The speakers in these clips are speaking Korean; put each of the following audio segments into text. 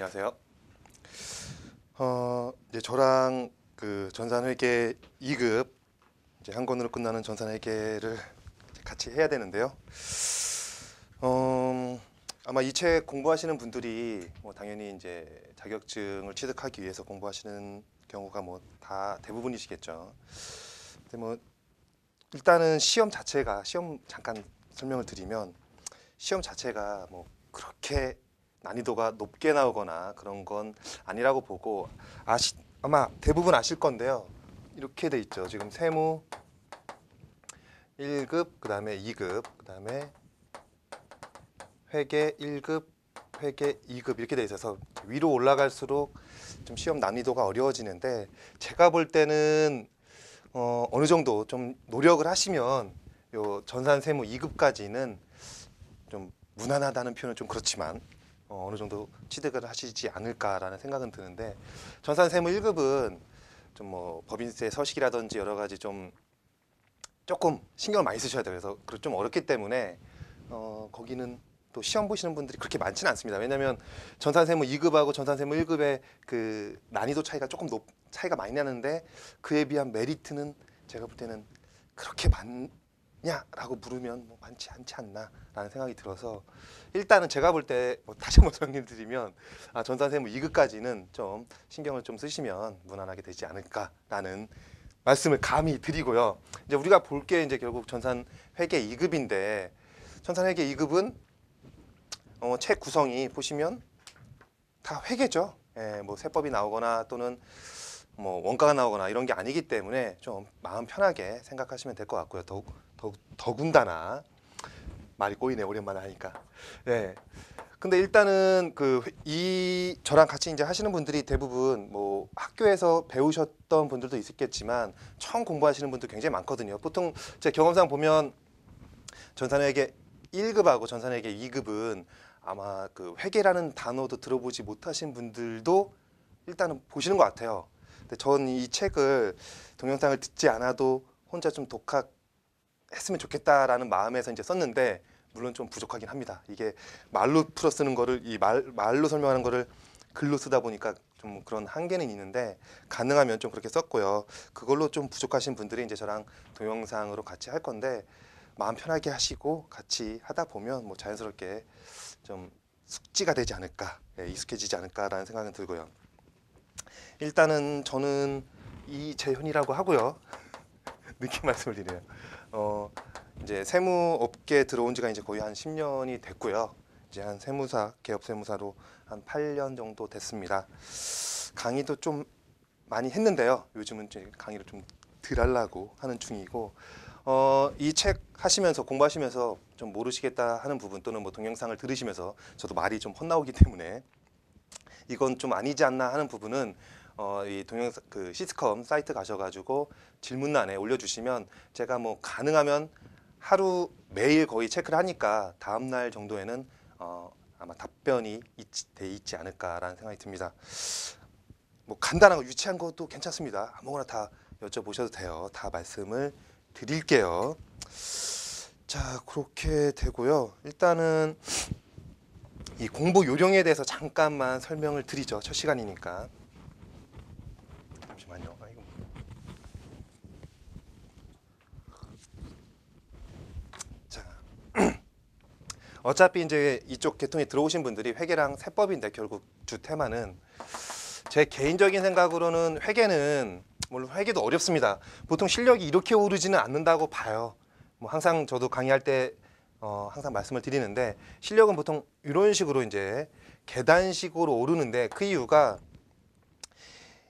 안녕하세요. 이제 저랑 그 전산회계 2급 이제 한 권으로 끝나는 전산회계를 이제 같이 해야 되는데요. 아마 이 책 공부하시는 분들이 뭐 당연히 이제 자격증을 취득하기 위해서 공부하시는 경우가 뭐 다 대부분이시겠죠. 근데 뭐 일단은 시험 잠깐 설명을 드리면 시험 자체가 뭐 그렇게 난이도가 높게 나오거나 그런 건 아니라고 보고 아마 대부분 아실 건데요. 이렇게 돼 있죠. 지금 세무 1급, 그다음에 2급, 그다음에 회계 1급, 회계 2급 이렇게 돼 있어서 위로 올라갈수록 좀 시험 난이도가 어려워지는데 제가 볼 때는 어느 정도 좀 노력을 하시면 요 전산 세무 2급까지는 좀 무난하다는 표현은 좀 그렇지만 어느 정도 취득을 하시지 않을까라는 생각은 드는데 전산 세무 1급은 좀 뭐 법인세 서식이라든지 여러 가지 좀 조금 신경을 많이 쓰셔야 돼요. 그래서 좀 어렵기 때문에 거기는 또 시험 보시는 분들이 그렇게 많지는 않습니다. 왜냐하면 전산세무 2급하고 전산세무 1급의 그 난이도 차이가 많이 나는데 그에 비한 메리트는 제가 볼 때는 그렇게 많냐라고 물으면 뭐 많지 않지 않나라는 생각이 들어서 일단은 제가 볼 때 다시 한번 설명드리면 전산세무 2급까지는 좀 신경을 좀 쓰시면 무난하게 되지 않을까라는 말씀을 감히 드리고요. 이제 우리가 볼 게 이제 결국 전산회계 2급인데 전산회계 2급은 책 구성이 보시면 다 회계죠. 예, 뭐 세법이 나오거나 또는 뭐 원가가 나오거나 이런 게 아니기 때문에 좀 마음 편하게 생각하시면 될 것 같고요. 더군다나 말이 꼬이네 오랜만에 하니까. 네. 근데 일단은 저랑 같이 이제 하시는 분들이 대부분 뭐 학교에서 배우셨던 분들도 있겠지만 처음 공부하시는 분들 굉장히 많거든요. 보통 제 경험상 보면 전산회계 1급하고 전산회계 2급은 아마 그 회계라는 단어도 들어보지 못하신 분들도 일단은 보시는 것 같아요. 근데 전 이 책을 동영상을 듣지 않아도 혼자 좀 독학했으면 좋겠다라는 마음에서 이제 썼는데 물론 좀 부족하긴 합니다. 이게 말로 풀어 쓰는 거를 말로 설명하는 거를 글로 쓰다 보니까 좀 그런 한계는 있는데 가능하면 좀 그렇게 썼고요. 그걸로 좀 부족하신 분들이 이제 저랑 동영상으로 같이 할 건데 마음 편하게 하시고 같이 하다 보면 뭐 자연스럽게 좀 숙지가 되지 않을까, 익숙해지지 않을까라는 생각은 들고요. 일단은 저는 이재현이라고 하고요. 늦게 말씀을 드려요. 이제 세무업계에 들어온 지가 이제 거의 한 10년이 됐고요. 이제 한 개업 세무사로 한 8년 정도 됐습니다. 강의도 좀 많이 했는데요. 요즘은 이제 강의를 좀 덜 하려고 하는 중이고, 이 책 하시면서 공부하시면서 좀 모르시겠다 하는 부분 또는 뭐 동영상을 들으시면서 저도 말이 좀 헛나오기 때문에 이건 좀 아니지 않나 하는 부분은 이 동영상 그 시스컴 사이트 가셔가지고 질문란에 올려주시면 제가 뭐 가능하면 하루 매일 거의 체크를 하니까 다음 날 정도에는 아마 답변이 돼 있지 않을까라는 생각이 듭니다. 뭐 간단하고 유치한 것도 괜찮습니다. 아무거나 다 여쭤보셔도 돼요. 다 말씀을 드릴게요. 자, 그렇게 되고요. 일단은 이 공부 요령에 대해서 잠깐만 설명을 드리죠. 첫 시간이니까. 잠시만요. 자, 어차피 이제 이쪽 계통에 들어오신 분들이 회계랑 세법인데 결국 주 테마는 제 개인적인 생각으로는 회계는 물론 회계도 어렵습니다. 보통 실력이 이렇게 오르지는 않는다고 봐요. 뭐 항상 저도 강의할 때 항상 말씀을 드리는데 실력은 보통 이런 식으로 이제 계단식으로 오르는데 그 이유가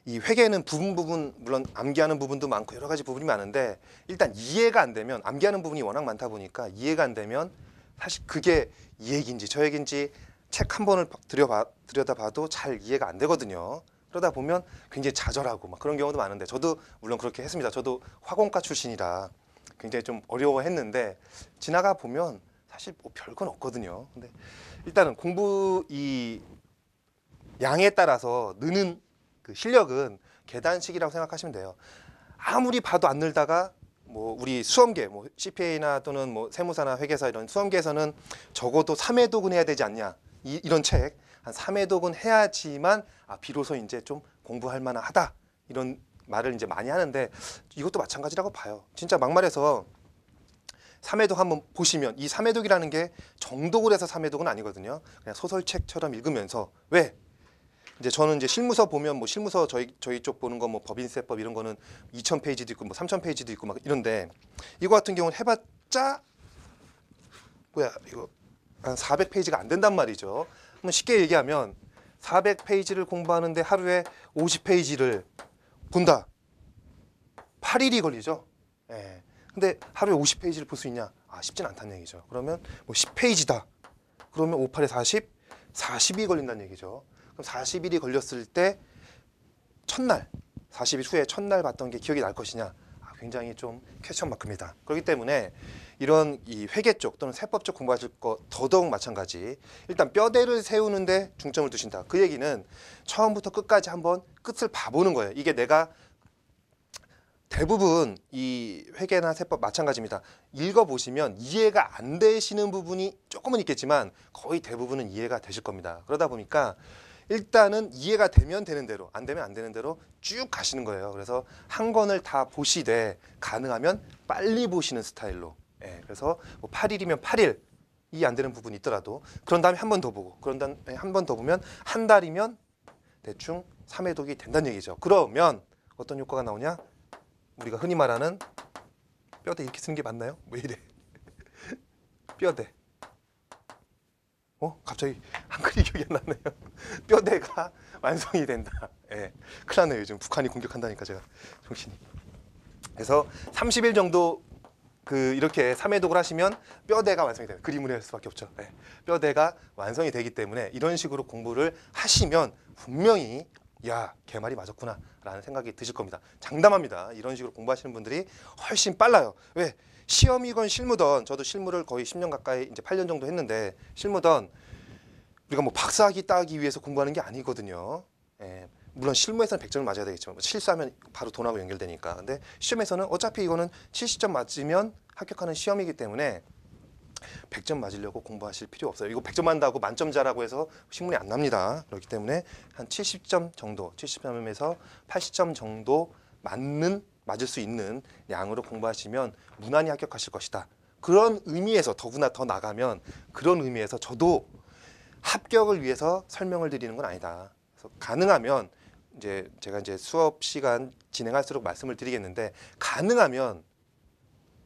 이 회계는 부분 물론 암기하는 부분도 많고 여러 가지 부분이 많은데 일단 이해가 안 되면 암기하는 부분이 워낙 많다 보니까 이해가 안 되면 사실 그게 이 얘기인지 저 얘기인지 책 한 번을 들여다봐도 잘 이해가 안 되거든요. 그러다 보면 굉장히 좌절하고 막 그런 경우도 많은데 저도 물론 그렇게 했습니다. 저도 화공과 출신이라 굉장히 좀 어려워했는데 지나가 보면 사실 뭐 별건 없거든요. 근데 일단은 공부 이 양에 따라서 느는 그 실력은 계단식이라고 생각하시면 돼요. 아무리 봐도 안 늘다가 뭐 우리 수험계 뭐 CPA나 또는 뭐 세무사나 회계사 이런 수험계에서는 적어도 3회 도근해야 되지 않냐 이런 책 한 3회독은 해야지만 비로소 이제 좀 공부할 만하다 이런 말을 이제 많이 하는데 이것도 마찬가지라고 봐요. 진짜 막말해서 3회독 한번 보시면 이 3회독이라는 게 정독을 해서 3회독은 아니거든요. 그냥 소설책처럼 읽으면서 왜? 이제 저는 이제 실무서 보면 뭐 실무서 저희 쪽 보는 거 뭐 법인세법 이런 거는 2,000페이지도 있고 뭐 3,000페이지도 있고 막 이런데 이거 같은 경우는 해봤자 뭐야 이거 한 400페이지가 안 된단 말이죠. 그럼 쉽게 얘기하면 400페이지를 공부하는데 하루에 50페이지를 본다. 8일이 걸리죠. 예. 근데 하루에 50페이지를 볼 수 있냐? 쉽진 않다는 얘기죠. 그러면 뭐 10페이지다. 그러면 5, 8에 40, 40이 걸린다는 얘기죠. 그럼 40일이 걸렸을 때 첫날, 40일 후에 첫날 봤던 게 기억이 날 것이냐? 굉장히 좀 퀘스천 마크입니다. 그렇기 때문에 이런 이 회계 쪽 또는 세법 쪽 공부하실 거 더더욱 마찬가지. 일단 뼈대를 세우는데 중점을 두신다. 그 얘기는 처음부터 끝까지 한번 끝을 봐보는 거예요. 이게 내가 대부분 이 회계나 세법 마찬가지입니다. 읽어보시면 이해가 안 되시는 부분이 조금은 있겠지만 거의 대부분은 이해가 되실 겁니다. 그러다 보니까 일단은 이해가 되면 되는 대로 안 되면 안 되는 대로 쭉 가시는 거예요. 그래서 한 권을 다 보시되 가능하면 빨리 보시는 스타일로. 그래서 뭐 8일이면 8일 이 안 되는 부분이 있더라도 그런 다음에 한 번 더 보고 그런 다음에 한 번 더 보면 한 달이면 대충 3회독이 된다는 얘기죠. 그러면 어떤 효과가 나오냐? 우리가 흔히 말하는 뼈대 이렇게 쓰는 게 맞나요? 왜 이래? 뼈대. 갑자기 한글이 기억이 안 나네요. 뼈대가 완성이 된다. 큰일 났네요. 요즘 북한이 공격한다니까 제가 정신이. 그래서 30일 정도 이렇게 3회독을 하시면 뼈대가 완성이 돼요. 그림을 할 수밖에 없죠. 뼈대가 완성이 되기 때문에 이런 식으로 공부를 하시면 분명히 야, 걔 말이 맞았구나 라는 생각이 드실 겁니다. 장담합니다. 이런 식으로 공부하시는 분들이 훨씬 빨라요. 왜? 시험이건 실무던 저도 실무를 거의 10년 가까이 이제 8년 정도 했는데 실무던 우리가 뭐 박사학위 따기 위해서 공부하는 게 아니거든요. 물론 실무에서는 100점을 맞아야 되겠지만 실수하면 바로 돈하고 연결되니까. 근데 시험에서는 어차피 이거는 70점 맞으면 합격하는 시험이기 때문에 100점 맞으려고 공부하실 필요 없어요. 이거 100점 맞는다고 만점자라고 해서 신문이 안 납니다. 그렇기 때문에 한 70점 정도, 70점에서 80점 정도 맞을 수 있는 양으로 공부하시면 무난히 합격하실 것이다. 그런 의미에서 더구나 더 나가면 그런 의미에서 저도 합격을 위해서 설명을 드리는 건 아니다. 그래서 가능하면 이제 제가 이제 수업 시간 진행할수록 말씀을 드리겠는데 가능하면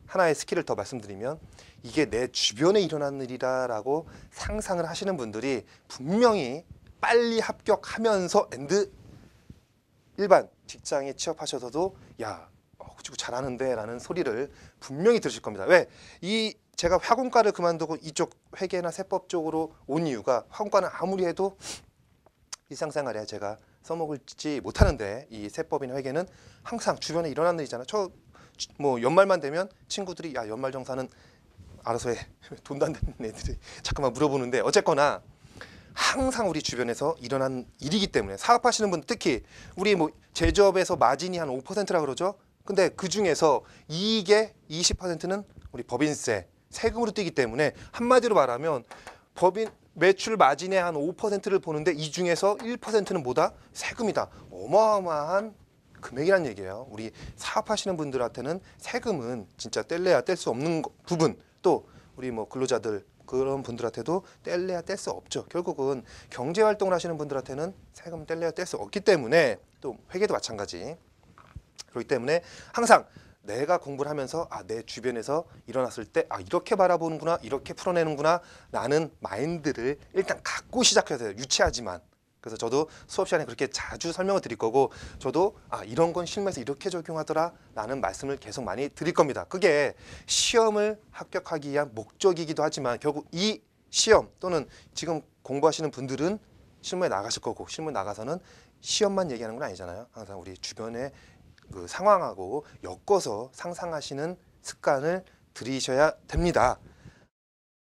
하나의 스킬을 더 말씀드리면 이게 내 주변에 일어나는 일이다라고 상상을 하시는 분들이 분명히 빨리 합격하면서 일반 직장에 취업하셔서도 야, 그치고 잘하는데 라는 소리를 분명히 들으실 겁니다. 왜? 제가 화공과를 그만두고 이쪽 회계나 세법 쪽으로 온 이유가 화공과는 아무리 해도 일상생활에 제가 써먹을지 못하는데 이 세법이나 회계는 항상 주변에 일어나는 일이잖아요. 뭐 연말만 되면 친구들이 야 연말정산은 알아서 해. 돈도 안 되는 애들이 잠깐만 물어보는데 어쨌거나 항상 우리 주변에서 일어난 일이기 때문에 사업하시는 분 특히 우리 뭐 제조업에서 마진이 한 5%라 그러죠. 근데 그 중에서 이익의 20%는 우리 법인세, 세금으로 뛰기 때문에 한마디로 말하면 법인 매출 마진의 한 5%를 보는데 이 중에서 1%는 뭐다? 세금이다. 어마어마한 금액이란 얘기예요. 우리 사업하시는 분들한테는 세금은 진짜 뗄래야 뗄 수 없는 부분, 또 우리 뭐 근로자들 그런 분들한테도 뗄래야 뗄 수 없죠. 결국은 경제 활동을 하시는 분들한테는 세금 뗄래야 뗄 수 없기 때문에 또 회계도 마찬가지. 그렇기 때문에 항상 내가 공부를 하면서 내 주변에서 일어났을 때 이렇게 바라보는구나, 이렇게 풀어내는구나 라는 마인드를 일단 갖고 시작해야 돼요. 유치하지만. 그래서 저도 수업 시간에 그렇게 자주 설명을 드릴 거고 저도 이런 건 실무에서 이렇게 적용하더라 라는 말씀을 계속 많이 드릴 겁니다. 그게 시험을 합격하기 위한 목적이기도 하지만 결국 이 시험 또는 지금 공부하시는 분들은 실무에 나가실 거고 실무에 나가서는 시험만 얘기하는 건 아니잖아요. 항상 우리 주변의 그 상황하고 엮어서 상상하시는 습관을 들이셔야 됩니다.